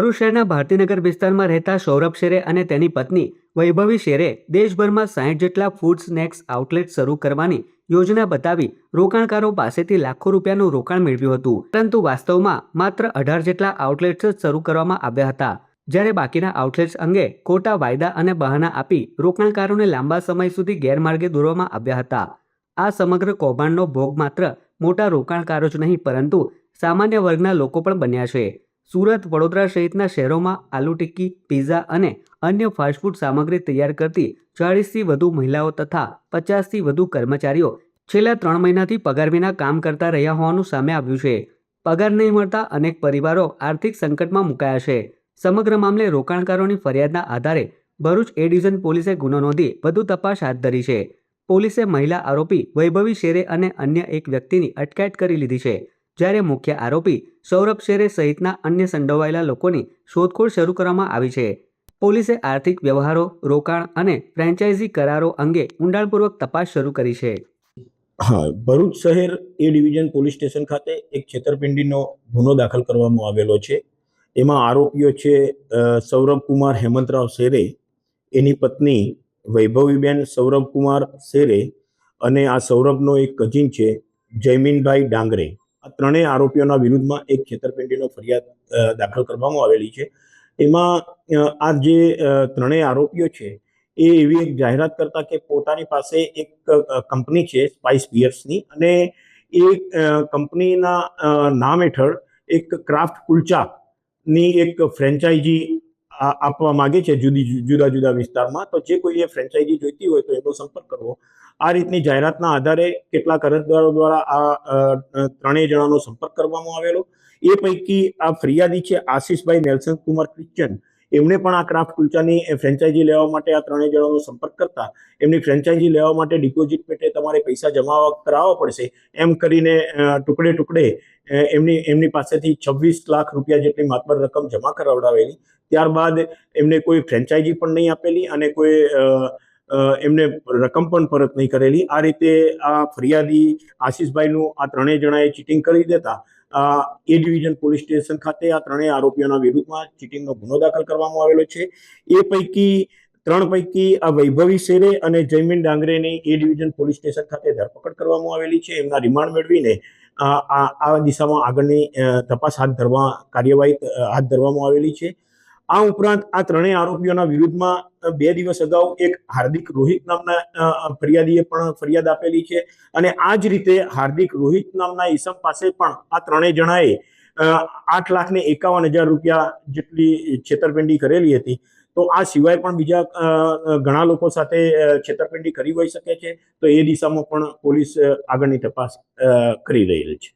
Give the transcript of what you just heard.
ભરૂચ શહેરના ભારતીનગર વિસ્તારમાં રહેતા સૌરભ શેરે અને તેની પત્ની વૈભવી શેરે દેશભરમાં 60 જેટલા ફૂડ સ્નેક્સ આઉટલેટ શરૂ કરવાની યોજના બતાવી રોકાણકારો પાસેથી લાખો રૂપિયાનું રોકાણ મેળવ્યું હતું, પરંતુ વાસ્તવમાં માત્ર 18 જેટલા આઉટલેટ્સ જ શરૂ કરવામાં આવ્યા હતા, જ્યારે બાકીના આઉટલેટ્સ અંગે ખોટા વાયદા અને બહાના આપી રોકાણકારોને લાંબા સમય સુધી ગેરમાર્ગે દોરવામાં આવ્યા હતા। આ સમગ્ર કૌભાંડનો ભોગ માત્ર મોટા રોકાણકારો જ નહીં, પરંતુ સામાન્ય વર્ગના લોકો પણ બન્યા છે। સુરત, વડોદરા સહિતના શહેરોમાં આલુ ટિક્કી, પિઝા અને અન્ય ફાસ્ટફૂડ સામગ્રી તૈયાર કરતી 40થી વધુ મહિલાઓ તથા 50થી વધુ કર્મચારીઓ છેલ્લા 3 મહિનાથી પગાર વિના કામ કરતા રહ્યા હોવાનું સામે આવ્યું છે। પગાર નહીં મળતા અનેક પરિવારો આર્થિક સંકટમાં મુકાયા છે। સમગ્ર મામલે રોકાણકારોની ફરિયાદના આધારે ભરૂચ એ ડિવિઝન પોલીસે ગુનો નોંધી વધુ તપાસ હાથ ધરી છે। પોલીસે મહિલા આરોપી વૈભવી શેરે અને અન્ય એક વ્યક્તિની અટકાયત કરી લીધી છે, જ્યારે મુખ્ય આરોપી સૌરભ શેરે સહિતના અન્ય સંડોવાયેલા લોકોની શોધખોળ શરૂ કરવામાં આવી છે। પોલીસે આર્થિક વ્યવહારો, રોકાણ અને ફ્રેન્ચાઇઝી કરારો અંગે ઊંડાણપૂર્વક તપાસ શરૂ કરી છે। હા, ભરૂચ શહેર એ ડિવિઝન પોલીસ સ્ટેશન ખાતે એક છેતરપિંડીનો ગુનો દાખલ કરવામાં આવેલો છે। એમાં આરોપીઓ છે સૌરભ કુમાર હેમંતરાવ શેરે, એની પત્ની વૈભવીબેન સૌરભ કુમાર શેરે અને આ સૌરભનો એક કઝિન છે જયમીનભાઈ ડાંગરે। આ ત્રણેય આરોપીઓના વિરુદ્ધમાં એક છેતરપિંડીનો ફરિયાદ દાખલ કરવામાં આવેલી છે। એમાં આ જે ત્રણેય આરોપીઓ છે એ એવી એક જાહેરાત કરતા કે પોતાની પાસે એક કંપની છે સ્પાઇસ બિયર્સની, અને એ કંપનીના નામ હેઠળ એક ક્રાફ્ટ કુલચાની એક ફ્રેન્ચાઇઝી આપવા માગે છે જુદા જુદા વિસ્તારમાં। તો જે કોઈ એ ફ્રેન્ચાઇઝી જોઈતી હોય તો એનો સંપર્ક કરવો, આ રીતની જાહેરાતના આધારે કેટલાક અરજદારો દ્વારા આ ત્રણેય જણાનો સંપર્ક કરવામાં આવેલો। એ પૈકી આ ફરિયાદી છે આશીષભાઈ નેલ્સન કુમાર ક્રિશ્ચન, એમણે પણ આ ક્રાફ્ટ કુલચાની ફ્રેન્ચાઇઝી લેવા માટે આ ત્રણેય જણાનો સંપર્ક કરતા એમની ફ્રેન્ચાઇઝી લેવા માટે ડિપોઝિટ પેટે તમારે પૈસા જમા કરાવવા પડશે એમ કરીને ટુકડે ટુકડે એમની પાસેથી 26 લાખ રૂપિયા જેટલી માતબર રકમ જમા કરાવડાવેલી। ત્યારબાદ એમને કોઈ ફ્રેન્ચાઇઝી પણ નહીં આપેલી અને કોઈ એમને રકમ પણ પરત નહીં કરેલી। આ રીતે આ ફરિયાદી આશીષભાઈનું આ ત્રણેય જણાએ ચીટિંગ કરી દેતા એ ડિવિઝન પોલીસ સ્ટેશન ખાતે આ ત્રણેય આરોપીઓના વિરુદ્ધમાં ચીટિંગનો ગુનો દાખલ કરવામાં આવેલો છે। એ પૈકી 3 પૈકી આ વૈભવી શેરે અને જયમીન ડાંગરેની એ ડિવિઝન પોલીસ સ્ટેશન ખાતે ધરપકડ કરવામાં આવેલી છે। એમના રિમાન્ડ મેળવીને આ દિશામાં આગળની તપાસ કાર્યવાહી હાથ ધરવામાં આવેલી છે। આ ઉપરાંત આ ત્રણેય આરોપીઓના વિરુદ્ધમાં 2 દિવસ અગાઉ એક હાર્દિક રોહિત નામના ફરિયાદીએ પણ ફરિયાદ આપેલી છે, અને આ જ રીતે હાર્દિક રોહિત નામના ઈસમ પાસે પણ આ ત્રણેય જણાએ 8,51,000 રૂપિયા જેટલી છેતરપિંડી કરેલી હતી। તો આ સિવાય પણ બીજા ઘણા લોકો સાથે છેતરપિંડી કરી હોઈ શકે છે, તો એ દિશામાં પણ પોલીસ આગળની તપાસ કરી રહેલ છે।